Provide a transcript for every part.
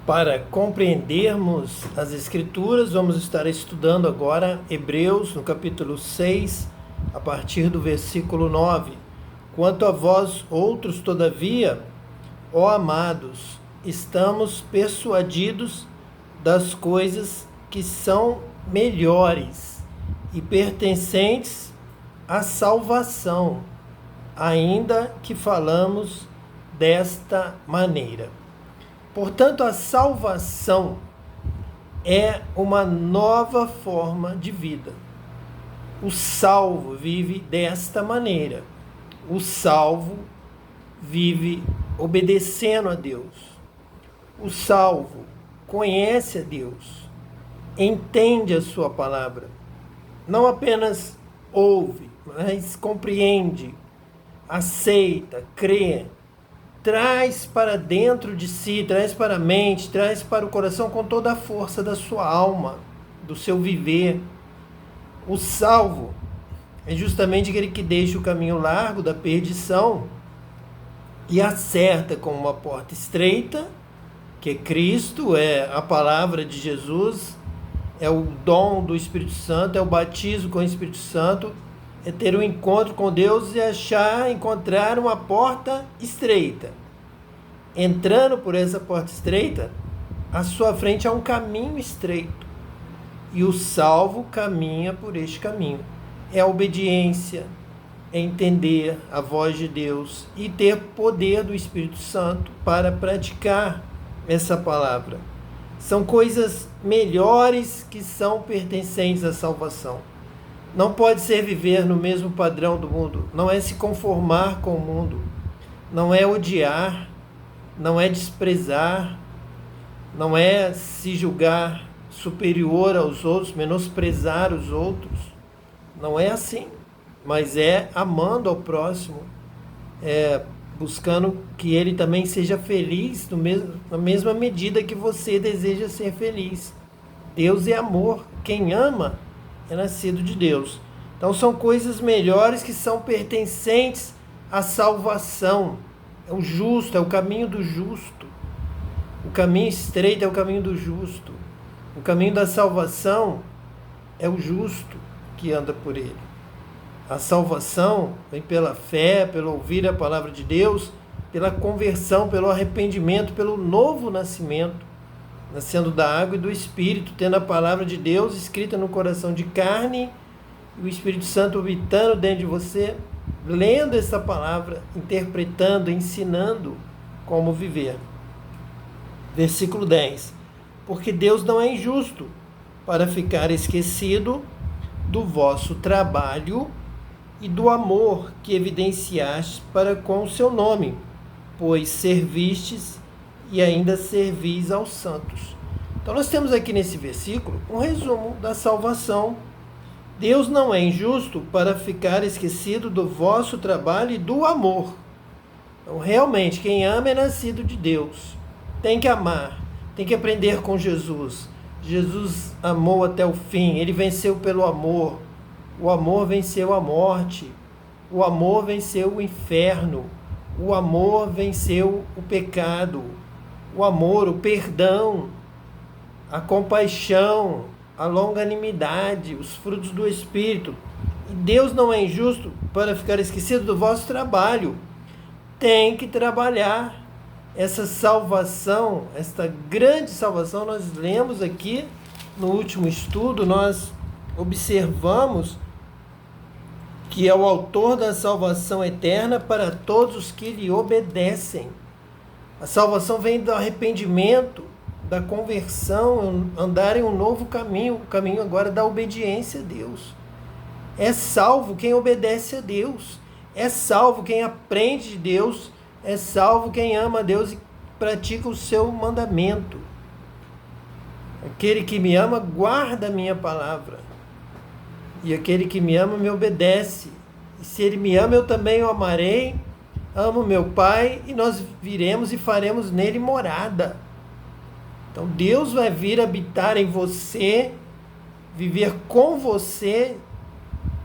Para compreendermos as Escrituras, vamos estar estudando agora Hebreus, no capítulo 6, a partir do versículo 9. Quanto a vós outros, todavia, ó amados, estamos persuadidos das coisas que são melhores e pertencentes à salvação, ainda que falamos desta maneira. Portanto, a salvação é uma nova forma de vida. O salvo vive desta maneira. O salvo vive obedecendo a Deus. O salvo conhece a Deus, entende a sua palavra. Não apenas ouve, mas compreende, aceita, crê. Traz para dentro de si, traz para a mente, traz para o coração com toda a força da sua alma, do seu viver. O salvo é justamente aquele que deixa o caminho largo da perdição e acerta com uma porta estreita, que é Cristo, é a palavra de Jesus, é o dom do Espírito Santo, é o batismo com o Espírito Santo, é ter um encontro com Deus e encontrar uma porta estreita. Entrando por essa porta estreita, à sua frente há um caminho estreito. E o salvo caminha por este caminho. É a obediência, é entender a voz de Deus e ter poder do Espírito Santo para praticar essa palavra. São coisas melhores que são pertencentes à salvação. Não pode ser viver no mesmo padrão do mundo, não é se conformar com o mundo, não é odiar, não é desprezar, não é se julgar superior aos outros, menosprezar os outros, não é assim, mas é amando ao próximo, buscando que ele também seja feliz na mesma medida que você deseja ser feliz. Deus é amor, quem ama é nascido de Deus. Então são coisas melhores que são pertencentes à salvação. É o justo, é o caminho do justo. O caminho estreito é o caminho do justo. O caminho da salvação é o justo que anda por ele. A salvação vem pela fé, pelo ouvir a palavra de Deus, pela conversão, pelo arrependimento, pelo novo nascimento, nascendo da água e do Espírito, tendo a palavra de Deus escrita no coração de carne, e o Espírito Santo habitando dentro de você, lendo essa palavra, interpretando, ensinando como viver. Versículo 10. Porque Deus não é injusto para ficar esquecido do vosso trabalho e do amor que evidenciaste para com o seu nome, pois servistes e ainda servis aos santos. Então nós temos aqui nesse versículo um resumo da salvação. Deus não é injusto para ficar esquecido do vosso trabalho e do amor. Então realmente quem ama é nascido de Deus. Tem que amar, tem que aprender com Jesus. Jesus amou até o fim, ele venceu pelo amor. O amor venceu a morte, o amor venceu o inferno, o amor venceu o pecado. O amor, o perdão, a compaixão, a longanimidade, os frutos do Espírito. E Deus não é injusto para ficar esquecido do vosso trabalho. Tem que trabalhar. Essa salvação, esta grande salvação, nós lemos aqui no último estudo, nós observamos que é o autor da salvação eterna para todos os que lhe obedecem. A salvação vem do arrependimento, da conversão, andar em um novo caminho, o caminho agora da obediência a Deus. É salvo quem obedece a Deus, é salvo quem aprende de Deus, é salvo quem ama a Deus e pratica o seu mandamento. Aquele que me ama guarda a minha palavra, e aquele que me ama me obedece. E se ele me ama, eu também o amarei. Amo meu Pai e nós viremos e faremos nele morada. Então Deus vai vir habitar em você, viver com você,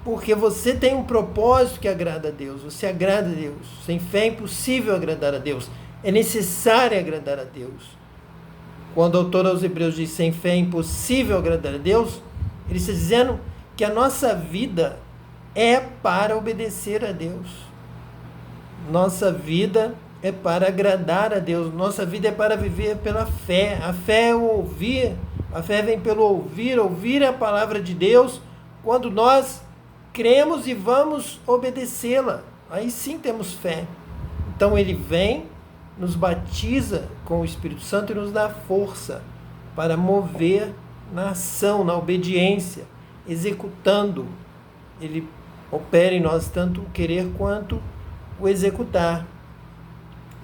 porque você tem um propósito que agrada a Deus. Você agrada a Deus. Sem fé é impossível agradar a Deus. É necessário agradar a Deus. quando o autor aos Hebreus diz sem fé é impossível agradar a Deus, ele está dizendo que a nossa vida é para obedecer a Deus. Nossa vida é para agradar a Deus. Nossa vida é para viver pela fé. A fé é o ouvir. A fé vem pelo ouvir. Ouvir a palavra de Deus quando nós cremos e vamos obedecê-la. Aí sim temos fé. Então ele vem, nos batiza com o Espírito Santo e nos dá força para mover na ação, na obediência, executando. Ele opera em nós tanto o querer quanto o executar.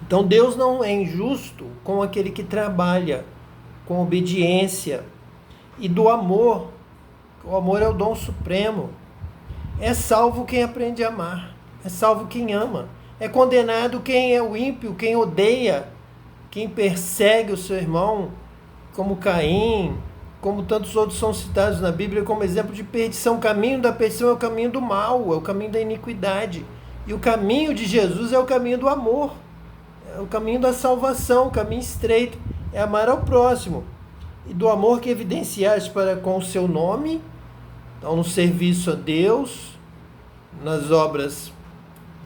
Então Deus não é injusto com aquele que trabalha com obediência e do amor. O amor é o dom supremo. É salvo quem aprende a amar. É salvo quem ama. É condenado quem é o ímpio, quem odeia, quem persegue o seu irmão, como Caim, como tantos outros são citados na Bíblia como exemplo de perdição. O caminho da perdição é o caminho do mal, é o caminho da iniquidade. E o caminho de Jesus é o caminho do amor, é o caminho da salvação, o caminho estreito, é amar ao próximo. E do amor que evidenciaste para com o seu nome, então no serviço a Deus, nas obras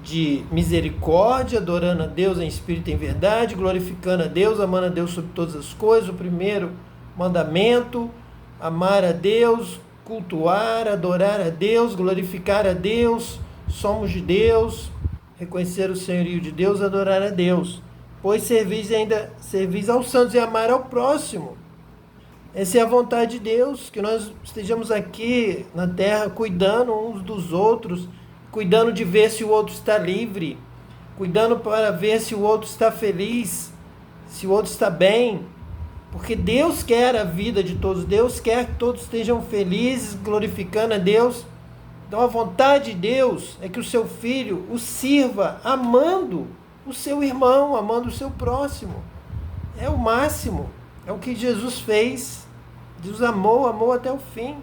de misericórdia, adorando a Deus em espírito e em verdade, glorificando a Deus, amando a Deus sobre todas as coisas, o primeiro mandamento, amar a Deus, cultuar, adorar a Deus, glorificar a Deus, somos de Deus, reconhecer o senhorio de Deus, adorar a Deus, pois servis aos santos e amar ao próximo. Essa é a vontade de Deus, que nós estejamos aqui na terra cuidando uns dos outros, cuidando de ver se o outro está livre, cuidando para ver se o outro está feliz, se o outro está bem, porque Deus quer a vida de todos, Deus quer que todos estejam felizes, glorificando a Deus. Então a vontade de Deus é que o seu filho o sirva amando o seu irmão, amando o seu próximo. É o máximo, é o que Jesus fez. Deus amou até o fim.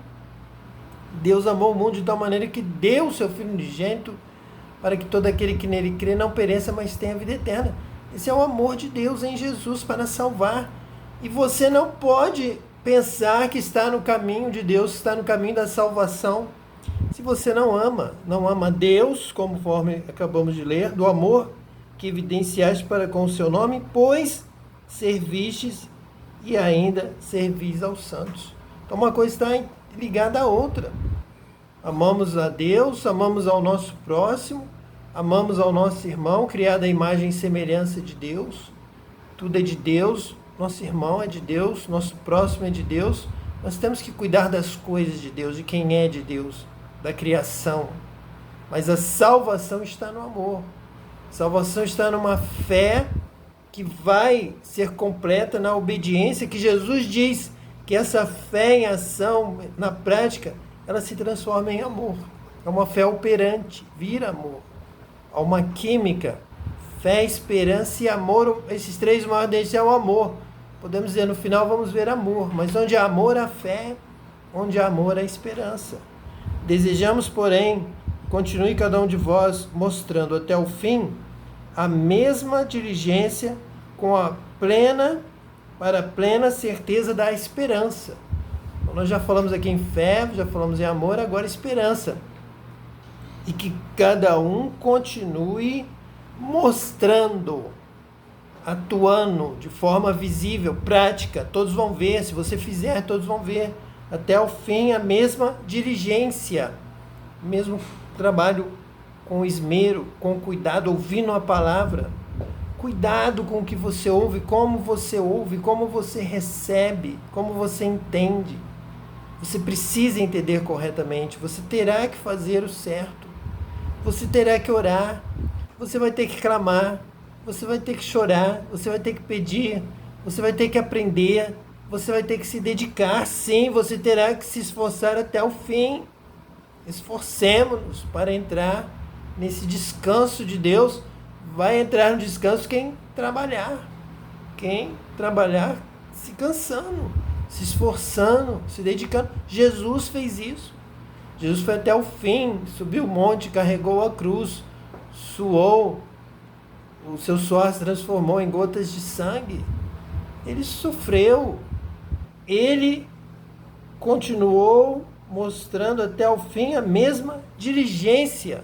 Deus amou o mundo de tal maneira que deu o seu Filho unigênito para que todo aquele que nele crê não pereça, mas tenha vida eterna. Esse é o amor de Deus em Jesus para salvar. E você não pode pensar que está no caminho de Deus, está no caminho da salvação, se você não ama Deus, conforme acabamos de ler, do amor que evidenciaste para com o seu nome, pois servistes e ainda servis aos santos. Então uma coisa está ligada à outra. Amamos a Deus, amamos ao nosso próximo, amamos ao nosso irmão, criado à imagem e semelhança de Deus. Tudo é de Deus, nosso irmão é de Deus, nosso próximo é de Deus. Nós temos que cuidar das coisas de Deus, de quem é de Deus, da criação. Mas a salvação está no amor. A salvação está numa fé que vai ser completa na obediência, que Jesus diz que essa fé em ação, na prática, ela se transforma em amor. É uma fé operante, vira amor. Há uma química, fé, esperança e amor. Esses três maiores deles é o amor. Podemos dizer, no final vamos ver amor, mas onde há amor, há fé, onde há amor, há esperança. Desejamos, porém, continue cada um de vós mostrando até o fim a mesma diligência para a plena certeza da esperança. Então, nós já falamos aqui em fé, já falamos em amor, agora esperança. E que cada um continue mostrando, atuando de forma visível, prática. Todos vão ver, se você fizer, todos vão ver. Até o fim, a mesma diligência, mesmo trabalho com esmero, com cuidado, ouvindo a palavra. Cuidado com o que você ouve, como você recebe, como você entende. Você precisa entender corretamente, você terá que fazer o certo, você terá que orar, você vai ter que clamar, você vai ter que chorar, você vai ter que pedir, você vai ter que aprender, você vai ter que se dedicar, sim, você terá que se esforçar até o fim. Esforcemos-nos para entrar nesse descanso de Deus. Vai entrar no descanso quem trabalhar se cansando, se esforçando, se dedicando. Jesus fez isso. Jesus foi até o fim, subiu o monte, carregou a cruz, suou, o seu suor se transformou em gotas de sangue. ele sofreu, ele continuou mostrando até o fim a mesma diligência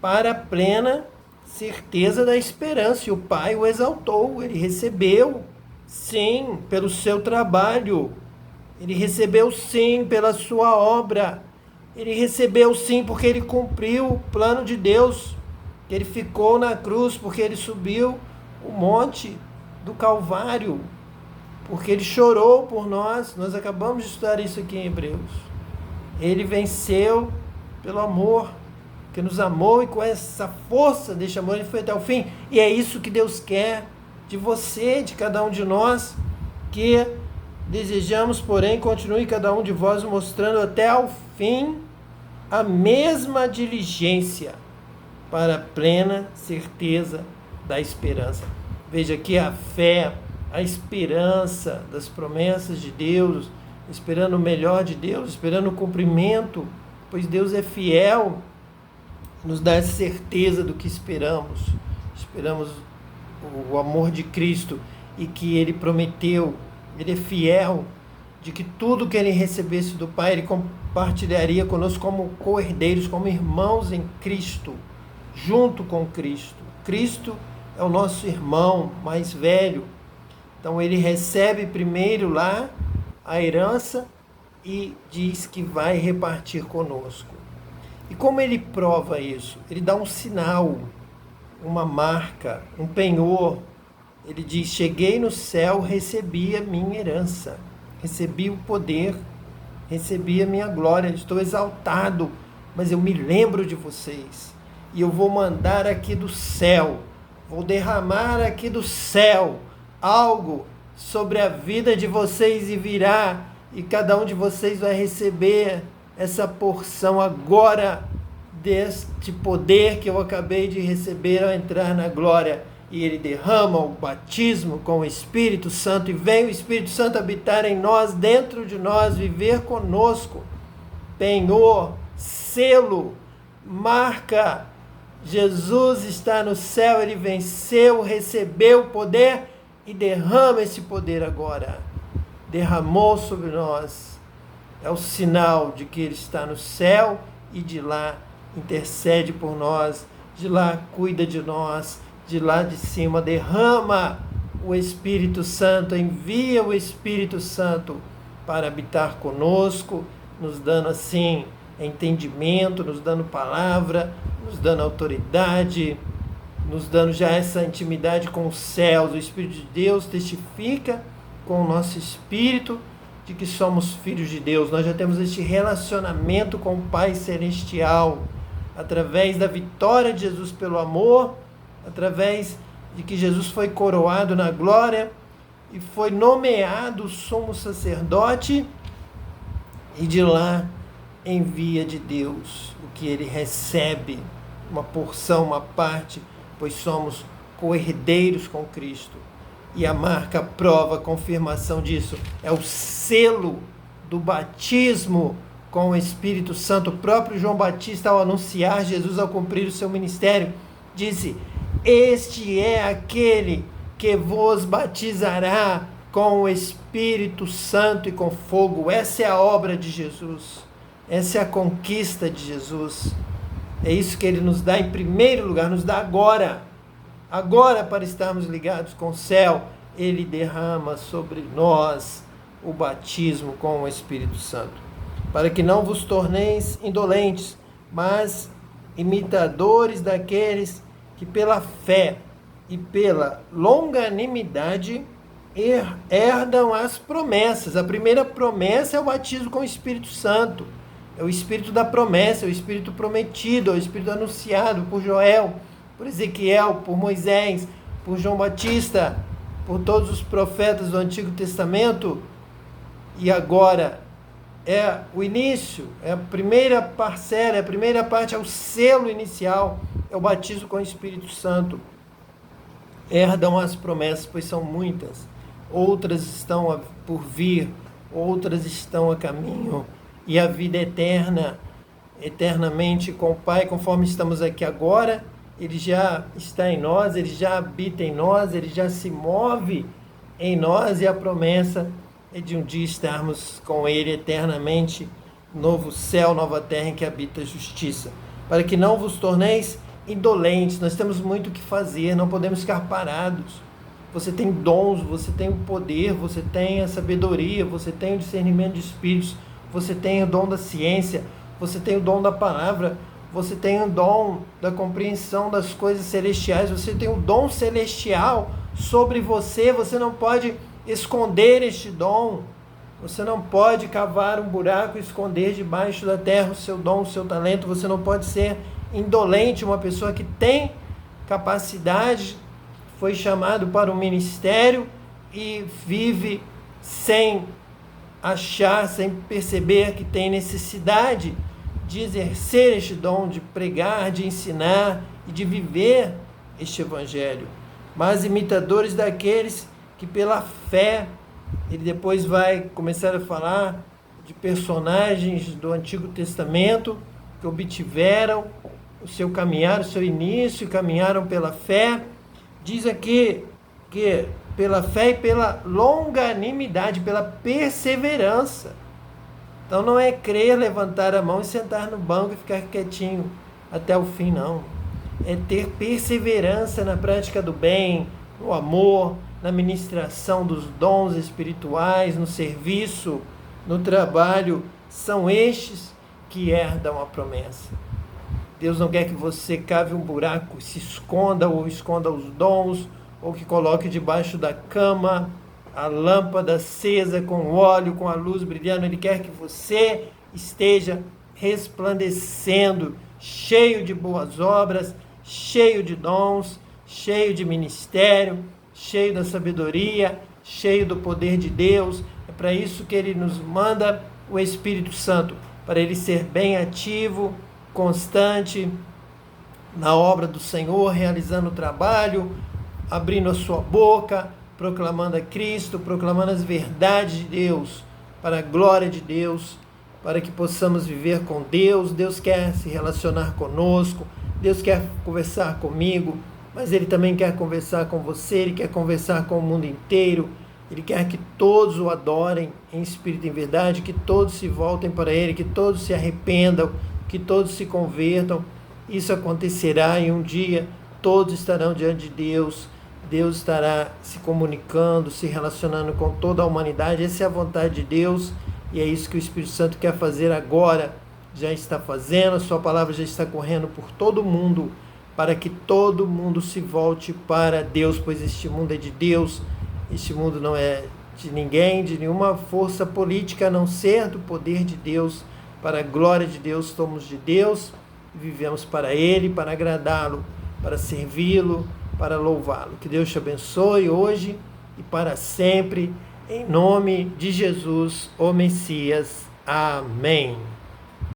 para a plena certeza da esperança. E o Pai o exaltou, ele recebeu, sim, pelo seu trabalho, ele recebeu, sim, pela sua obra, ele recebeu, sim, porque ele cumpriu o plano de Deus, ele ficou na cruz, porque ele subiu o monte do Calvário, porque ele chorou por nós. Nós acabamos de estudar isso aqui em Hebreus. Ele venceu pelo amor, que nos amou, e com essa força deste amor ele foi até o fim. E é isso que Deus quer de você, de cada um de nós, que desejamos, porém, continue cada um de vós mostrando até ao fim a mesma diligência para a plena certeza da esperança. Veja aqui a fé, a esperança das promessas de Deus, esperando o melhor de Deus, esperando o cumprimento, pois Deus é fiel, nos dá essa certeza do que esperamos. Esperamos o amor de Cristo e que Ele prometeu, Ele é fiel, de que tudo que Ele recebesse do Pai, Ele compartilharia conosco como co-herdeiros, como irmãos em Cristo, junto com Cristo. Cristo é o nosso irmão mais velho. Então ele recebe primeiro lá a herança e diz que vai repartir conosco. E como ele prova isso? Ele dá um sinal, uma marca, um penhor. Ele diz: cheguei no céu, recebi a minha herança, recebi o poder, recebi a minha glória, estou exaltado, mas eu me lembro de vocês. E eu vou mandar aqui do céu, vou derramar aqui do céu algo sobre a vida de vocês, e virá, e cada um de vocês vai receber essa porção agora deste poder que eu acabei de receber ao entrar na glória. E ele derrama o batismo com o Espírito Santo, e vem o Espírito Santo habitar em nós, dentro de nós, viver conosco. Penhor, selo, marca. Jesus está no céu, ele venceu, recebeu o poder e derrama esse poder agora. Derramou sobre nós. É o sinal de que ele está no céu e de lá intercede por nós, de lá cuida de nós, de lá de cima derrama o Espírito Santo, envia o Espírito Santo para habitar conosco, nos dando assim entendimento, nos dando palavra, nos dando autoridade, nos dando já essa intimidade com os céus. O Espírito de Deus testifica com o nosso espírito de que somos filhos de Deus. Nós já temos este relacionamento com o Pai Celestial, através da vitória de Jesus pelo amor, através de que Jesus foi coroado na glória e foi nomeado sumo sacerdote, e de lá envia de Deus o que ele recebe, uma porção, uma parte, pois somos co-herdeiros com Cristo. E a marca, a prova, a confirmação disso é o selo do batismo com o Espírito Santo. O próprio João Batista, ao anunciar Jesus, ao cumprir o seu ministério, disse: este é aquele que vos batizará com o Espírito Santo e com fogo. Essa é a obra de Jesus. Essa é a conquista de Jesus. É isso que ele nos dá em primeiro lugar, nos dá agora. Agora, para estarmos ligados com o céu, ele derrama sobre nós o batismo com o Espírito Santo. Para que não vos torneis indolentes, mas imitadores daqueles que pela fé e pela longanimidade herdam as promessas. A primeira promessa é o batismo com o Espírito Santo. É o Espírito da promessa, é o Espírito prometido, é o Espírito anunciado por Joel, por Ezequiel, por Moisés, por João Batista, por todos os profetas do Antigo Testamento. E agora é o início, é a primeira parcela, a primeira parte, é o selo inicial, é o batismo com o Espírito Santo. Herdam as promessas, pois são muitas. Outras estão por vir, outras estão a caminho. E a vida eterna, eternamente com o Pai, conforme estamos aqui agora, ele já está em nós, ele já habita em nós, ele já se move em nós, e a promessa é de um dia estarmos com Ele eternamente, novo céu, nova terra em que habita a justiça. Para que não vos torneis indolentes, nós temos muito o que fazer, não podemos ficar parados. Você tem dons, você tem o poder, você tem a sabedoria, você tem o discernimento de espíritos, você tem o dom da ciência, você tem o dom da palavra, você tem o dom da compreensão das coisas celestiais, você tem o dom celestial sobre você, você não pode esconder este dom, você não pode cavar um buraco e esconder debaixo da terra o seu dom, o seu talento, você não pode ser indolente, uma pessoa que tem capacidade, foi chamado para o ministério e vive sem achar, sem perceber que tem necessidade de exercer este dom, de pregar, de ensinar e de viver este evangelho. Mas imitadores daqueles que pela fé, ele depois vai começar a falar de personagens do Antigo Testamento que obtiveram o seu caminhar, o seu início, caminharam pela fé. Diz aqui que pela fé e pela longanimidade, pela perseverança. Então não é crer, levantar a mão e sentar no banco e ficar quietinho até o fim, não. É ter perseverança na prática do bem, no amor, na ministração dos dons espirituais, no serviço, no trabalho. São estes que herdam a promessa. Deus não quer que você cave um buraco, se esconda ou esconda os dons, ou que coloque debaixo da cama a lâmpada acesa com óleo, com a luz brilhando. Ele quer que você esteja resplandecendo, cheio de boas obras, cheio de dons, cheio de ministério, cheio da sabedoria, cheio do poder de Deus. É para isso que Ele nos manda o Espírito Santo, para Ele ser bem ativo, constante na obra do Senhor, realizando o trabalho, abrindo a sua boca, proclamando a Cristo, proclamando as verdades de Deus, para a glória de Deus, para que possamos viver com Deus. Deus quer se relacionar conosco, Deus quer conversar comigo, mas Ele também quer conversar com você, Ele quer conversar com o mundo inteiro. Ele quer que todos o adorem em espírito e em verdade, que todos se voltem para Ele, que todos se arrependam, que todos se convertam. Isso acontecerá e um dia todos estarão diante de Deus. Deus estará se comunicando, se relacionando com toda a humanidade. Essa é a vontade de Deus e é isso que o Espírito Santo quer fazer agora. Já está fazendo, a sua palavra já está correndo por todo mundo, para que todo mundo se volte para Deus, pois este mundo é de Deus, este mundo não é de ninguém, de nenhuma força política, a não ser do poder de Deus. Para a glória de Deus, somos de Deus e vivemos para Ele, para agradá-lo, para servi-lo, para louvá-lo. Que Deus te abençoe hoje e para sempre, em nome de Jesus, o Messias. Amém.